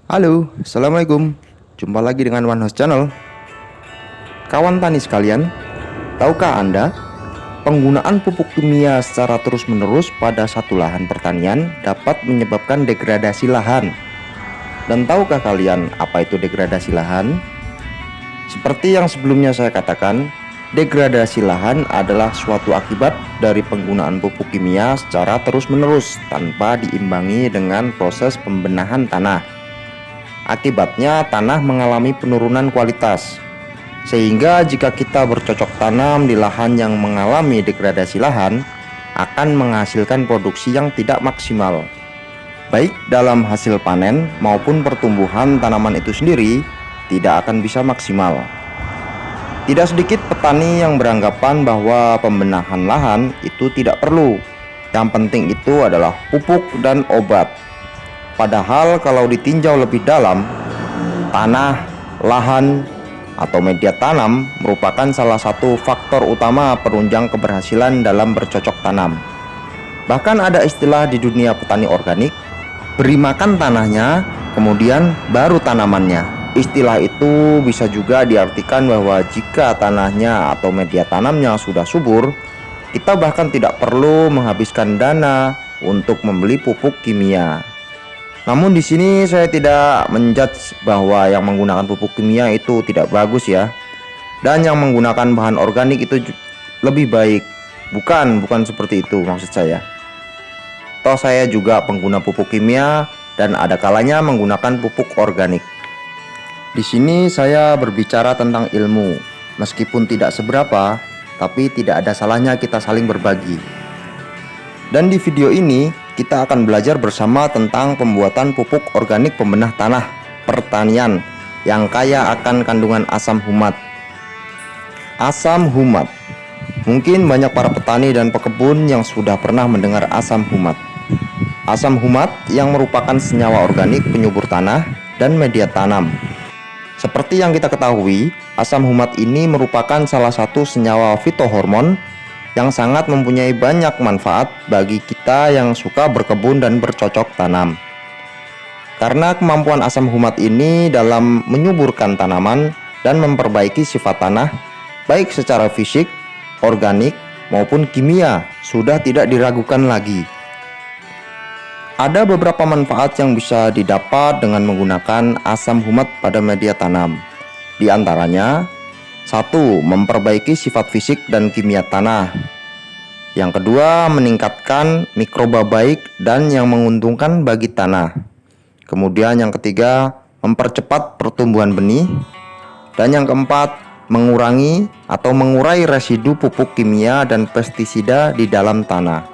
Halo, Assalamualaikum. Jumpa lagi dengan One House Channel. Kawan tani sekalian, tahukah Anda, penggunaan pupuk kimia secara terus-menerus pada satu lahan pertanian dapat menyebabkan degradasi lahan. Dan tahukah kalian apa itu degradasi lahan? Seperti yang sebelumnya saya katakan, degradasi lahan adalah suatu akibat dari penggunaan pupuk kimia secara terus-menerus tanpa diimbangi dengan proses pembenahan tanah. Akibatnya tanah mengalami penurunan kualitas, sehingga jika kita bercocok tanam di lahan yang mengalami degradasi lahan, akan menghasilkan produksi yang tidak maksimal, baik dalam hasil panen maupun pertumbuhan tanaman itu sendiri tidak akan bisa maksimal. Tidak sedikit petani yang beranggapan bahwa pembenahan lahan itu tidak perlu, yang penting itu adalah pupuk dan obat. Padahal kalau ditinjau lebih dalam, tanah, lahan, atau media tanam merupakan salah satu faktor utama penunjang keberhasilan dalam bercocok tanam. Bahkan ada istilah di dunia petani organik, beri makan tanahnya, kemudian baru tanamannya. Istilah itu bisa juga diartikan bahwa jika tanahnya atau media tanamnya sudah subur, kita bahkan tidak perlu menghabiskan dana untuk membeli pupuk kimia. Namun di sini saya tidak menjudge bahwa yang menggunakan pupuk kimia itu tidak bagus ya. Dan yang menggunakan bahan organik itu lebih baik. Bukan seperti itu maksud saya. Toh saya juga pengguna pupuk kimia dan ada kalanya menggunakan pupuk organik. Di sini saya berbicara tentang ilmu. Meskipun tidak seberapa, tapi tidak ada salahnya kita saling berbagi. Dan di video ini kita akan belajar bersama tentang pembuatan pupuk organik pembenah tanah pertanian yang kaya akan kandungan asam humat. Asam humat. Mungkin banyak para petani dan pekebun yang sudah pernah mendengar asam humat. Asam humat yang merupakan senyawa organik penyubur tanah dan media tanam. Seperti yang kita ketahui, asam humat ini merupakan salah satu senyawa fitohormon yang sangat mempunyai banyak manfaat bagi kita yang suka berkebun dan bercocok tanam. Karena kemampuan asam humat ini dalam menyuburkan tanaman dan memperbaiki sifat tanah, baik secara fisik, organik, maupun kimia, sudah tidak diragukan lagi. Ada beberapa manfaat yang bisa didapat dengan menggunakan asam humat pada media tanam. Di antaranya, 1. Memperbaiki sifat fisik dan kimia tanah. Yang kedua, meningkatkan mikroba baik dan yang menguntungkan bagi tanah. Kemudian yang ketiga, mempercepat pertumbuhan benih. Dan yang keempat, mengurangi atau mengurai residu pupuk kimia dan pestisida di dalam tanah.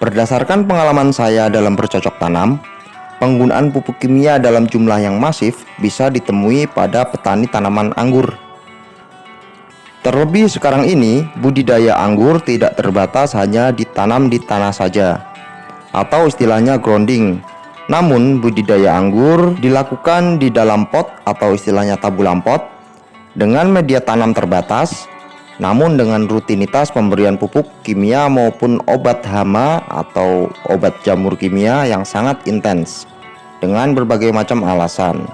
Berdasarkan pengalaman saya dalam bercocok tanam, penggunaan pupuk kimia dalam jumlah yang masif bisa ditemui pada petani tanaman anggur. Terlebih sekarang ini, budidaya anggur tidak terbatas hanya ditanam di tanah saja, atau istilahnya grounding. Namun, budidaya anggur dilakukan di dalam pot atau istilahnya tabulam pot dengan media tanam terbatas, namun dengan rutinitas pemberian pupuk kimia maupun obat hama atau obat jamur kimia yang sangat intens dengan berbagai macam alasan.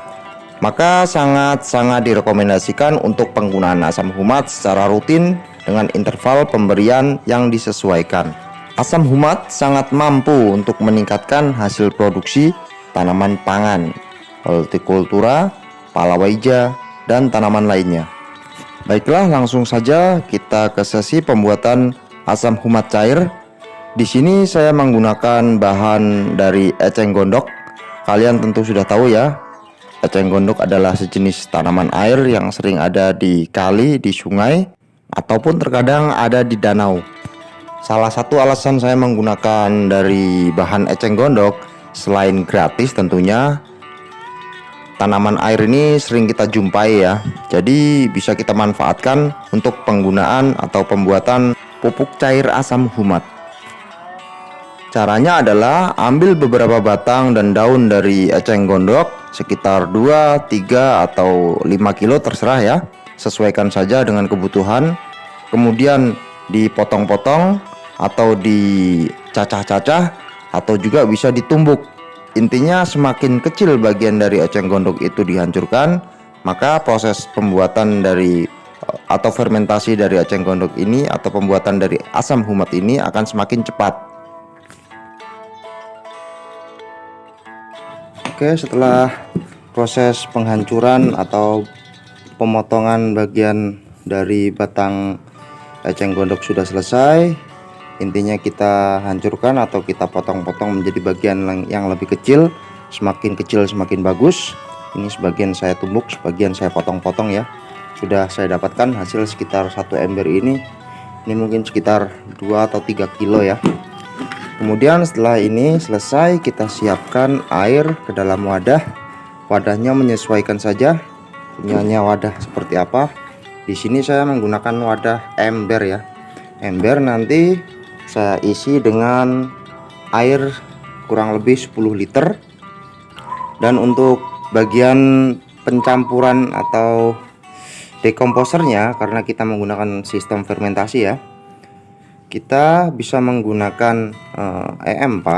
Maka sangat-sangat direkomendasikan untuk penggunaan asam humat secara rutin dengan interval pemberian yang disesuaikan. Asam humat sangat mampu untuk meningkatkan hasil produksi tanaman pangan, hortikultura, palawija, dan tanaman lainnya. Baiklah, langsung saja kita ke sesi pembuatan asam humat cair. Di sini saya menggunakan bahan dari eceng gondok. Kalian tentu sudah tahu ya. Eceng gondok adalah sejenis tanaman air yang sering ada di kali, di sungai, ataupun terkadang ada di danau. Salah satu alasan saya menggunakan dari bahan eceng gondok, selain gratis tentunya, tanaman air ini sering kita jumpai ya. Jadi bisa kita manfaatkan untuk penggunaan atau pembuatan pupuk cair asam humat. Caranya adalah ambil beberapa batang dan daun dari eceng gondok, sekitar 2, 3, atau 5 kilo terserah ya. Sesuaikan saja dengan kebutuhan. Kemudian dipotong-potong atau dicacah-cacah atau juga bisa ditumbuk Intinya semakin kecil bagian dari eceng gondok itu dihancurkan, maka proses pembuatan dari atau fermentasi dari eceng gondok ini atau pembuatan dari asam humat ini akan semakin cepat. Oke, setelah proses penghancuran atau pemotongan bagian dari batang eceng gondok sudah selesai, intinya kita hancurkan atau kita potong-potong menjadi bagian yang lebih kecil. Semakin kecil semakin bagus. Ini sebagian saya tumbuk, sebagian saya potong-potong ya. Sudah saya dapatkan hasil sekitar 1 ember ini. Ini mungkin sekitar 2 atau 3 kilo ya. Kemudian setelah ini selesai, kita siapkan air ke dalam wadah. Wadahnya menyesuaikan saja punyanya wadah seperti apa. Di sini saya menggunakan wadah ember ya. Ember nanti saya isi dengan air kurang lebih 10 liter. Dan untuk bagian pencampuran atau dekomposernya, karena kita menggunakan sistem fermentasi ya, kita bisa menggunakan E4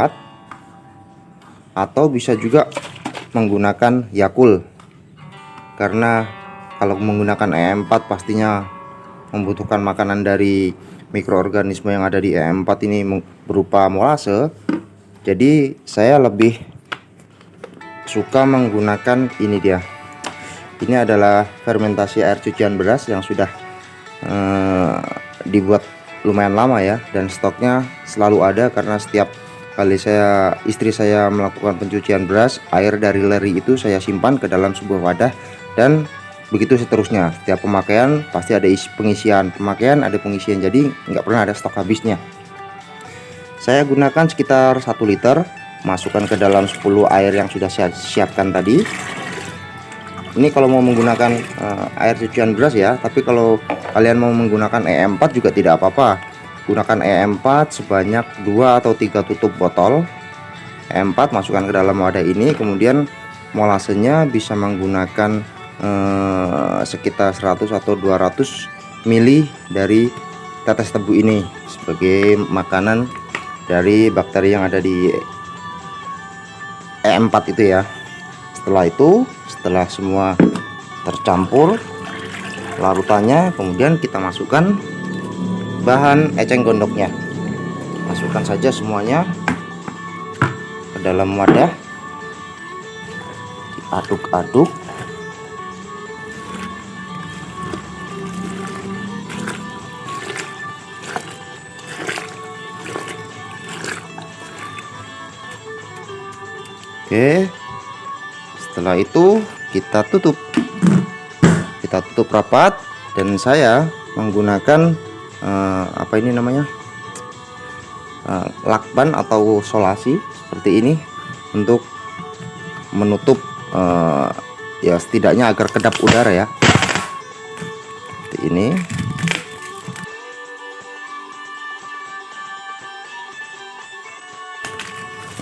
atau bisa juga menggunakan Yakult. Karena kalau menggunakan E4 pastinya membutuhkan makanan dari mikroorganisme yang ada di E4 ini berupa molase. Jadi saya lebih suka menggunakan ini dia. Ini adalah fermentasi air cucian beras yang sudah dibuat lumayan lama ya, dan stoknya selalu ada karena setiap kali istri saya melakukan pencucian beras, air dari leri itu saya simpan ke dalam sebuah wadah, dan begitu seterusnya. Setiap pemakaian pasti ada pengisian, pemakaian ada pengisian, jadi nggak pernah ada stok habisnya. Saya gunakan sekitar 1 liter, masukkan ke dalam 10 air yang sudah saya siapkan tadi. Ini kalau mau menggunakan air cucian beras ya, tapi kalau kalian mau menggunakan E4 juga tidak apa-apa. Gunakan E4 sebanyak 2 atau 3 tutup botol E4, masukkan ke dalam wadah ini. Kemudian molasenya bisa menggunakan sekitar 100 atau 200 ml dari tetes tebu ini sebagai makanan dari bakteri yang ada di E4 itu ya. Setelah itu, setelah semua tercampur larutannya, kemudian kita masukkan bahan eceng gondoknya. Masukkan saja semuanya ke dalam wadah, diaduk-aduk. Oke, setelah itu kita tutup rapat, dan saya menggunakan apa ini namanya, lakban atau solasi seperti ini untuk menutup ya setidaknya agar kedap udara ya, seperti ini.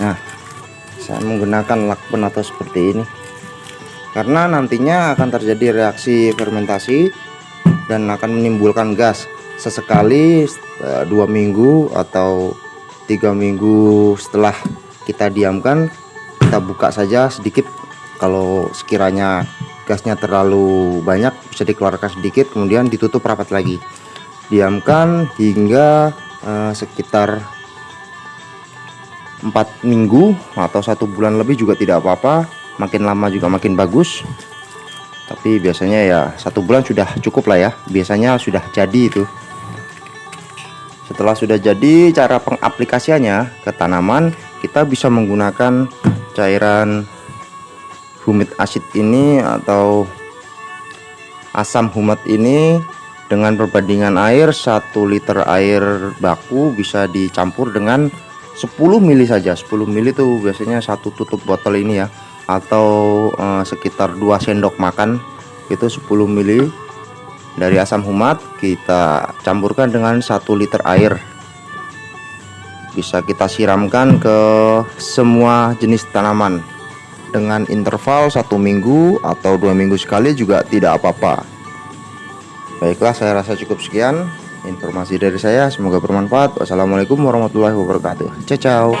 Nah, saya menggunakan lakban atau seperti ini karena nantinya akan terjadi reaksi fermentasi dan akan menimbulkan gas. Sesekali 2 minggu atau 3 minggu setelah kita diamkan, kita buka saja sedikit. Kalau sekiranya gasnya terlalu banyak bisa dikeluarkan sedikit, kemudian ditutup rapat lagi. Diamkan hingga sekitar 4 minggu atau 1 bulan lebih juga tidak apa-apa. Makin lama juga makin bagus, tapi biasanya ya 1 bulan sudah cukup lah ya, biasanya sudah jadi itu. Setelah sudah jadi, cara pengaplikasiannya ke tanaman, kita bisa menggunakan cairan humid acid ini atau asam humat ini dengan perbandingan air 1 liter air baku bisa dicampur dengan 10 ml saja. 10 ml itu biasanya 1 tutup botol ini ya, atau sekitar 2 sendok makan itu 10 ml dari asam humat. Kita campurkan dengan 1 liter air, bisa kita siramkan ke semua jenis tanaman dengan interval 1 minggu atau 2 minggu sekali juga tidak apa-apa. Baiklah, saya rasa cukup sekian informasi dari saya, semoga bermanfaat. Wassalamualaikum warahmatullahi wabarakatuh. Ciao.